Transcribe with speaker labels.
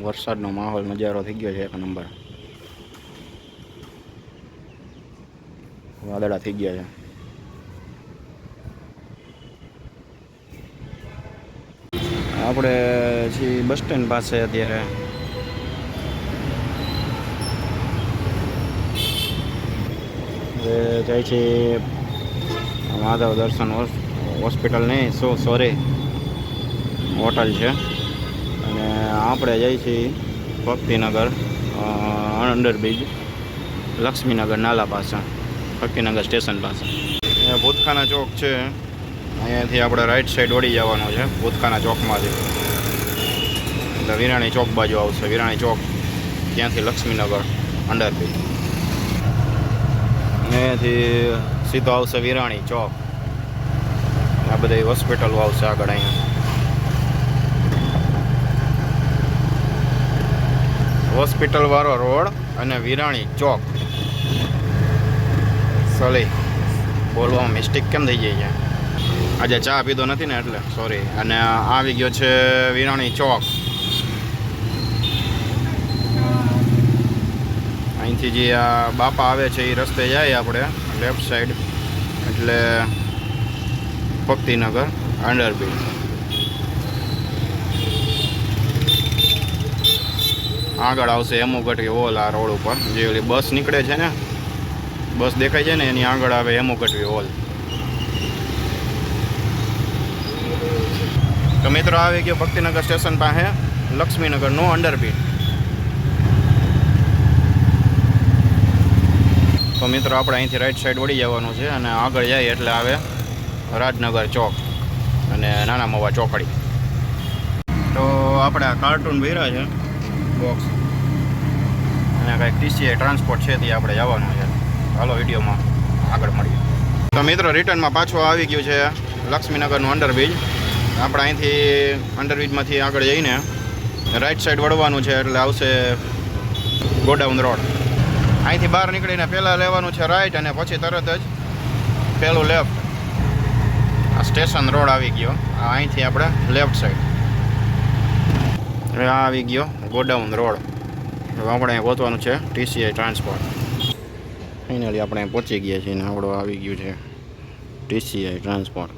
Speaker 1: વરસાદનો માહોલ નજારો થઈ ગયો છે એક નંબર. વાદળા થઈ ગયા છે. આપણે છીએ બસ સ્ટેન્ડ પાસે અત્યારે. જાય છે માધવ દર્શન હોસ્પિટલ નહીં સોરી હોટલ છે. અને આપણે જઈએ છીએ ભક્તિનગર અંડરબ્રિજ લક્ષ્મીનગર નાલા પાસે, ભક્તિનગર સ્ટેશન પાસે. અહીંયા ભૂતખાના ચોક છે. અહીંયાથી આપણે રાઈટ સાઈડ વળી જવાનું છે ભૂતખાના ચોકમાંથી. એટલે વિરાણી ચોક બાજુ આવશે. વિરાણી ચોક ત્યાંથી લક્ષ્મીનગર અંડરબ્રિજ. અહીંયાથી સીધો આવશે વિરાણી ચોક. આ બધી હોસ્પિટલો આવશે આગળ. અહીંયા હોસ્પિટલ વાળો રોડ અને વિરાણી ચોક. સોરી, બોલવામાં મિસ્ટેક કેમ થઈ જાય છે? આજે ચા પીધો નથી ને એટલે સોરી. અને આવી ગયો છે વિરાણી ચોક. અહીંથી જે આ બાપા આવે છે એ રસ્તે જાય આપણે લેફ્ટ સાઈડ એટલે ભક્તિનગર અંડરબ્રિજ. આગળ આવશે હેમુગઢી હોલ. આ રોડ ઉપર જે ઓલી બસ નીકળે છે ને, બસ દેખાય છે ને, એની આગળ આવે હેમુગઢી હોલ. તો મિત્રો આવી ગયો ભક્તિનગર સ્ટેશન પાસે લક્ષ્મીનગરનો અંડરબ્રિજ. તો મિત્રો આપણે અહીંથી રાઈટ સાઈડ વળી જવાનું છે અને આગળ જાય એટલે આવે રાજનગર ચોક અને નાના મવા ચોકડી. તો આપણે આ કાર્ટૂન ભર્યા છે બોક્સ અને કંઈક ટીસીઆઈ ટ્રાન્સપોર્ટ છે ત્યાં આપણે જવાનું છે. હાલો વિડીયોમાં આગળ મળીએ. તો મિત્રો રિટર્નમાં પાછું આવી ગયું છે લક્ષ્મીનગરનું અંડરબ્રિજ. આપણે અહીંથી અંડરબ્રિજમાંથી આગળ જઈને રાઈટ સાઈડ વળવાનું છે એટલે આવશે ગોડાઉન રોડ. અહીંથી બહાર નીકળીને પહેલાં લેવાનું છે રાઈટ અને પછી તરત જ પહેલું લેફ્ટ. આ સ્ટેશન રોડ આવી ગયો. અહીંથી આપણે લેફ્ટ સાઈડ આ આવી ગયો ગોડાઉન રોડ. હવે આપણે અહીં પહોંચવાનું છે ટીસીઆઈ ટ્રાન્સપોર્ટ. ફાઇનલી આપણે પહોંચી ગયા છીએ ને આપણું આવી ગયું છે ટીસીઆઈ ટ્રાન્સપોર્ટ.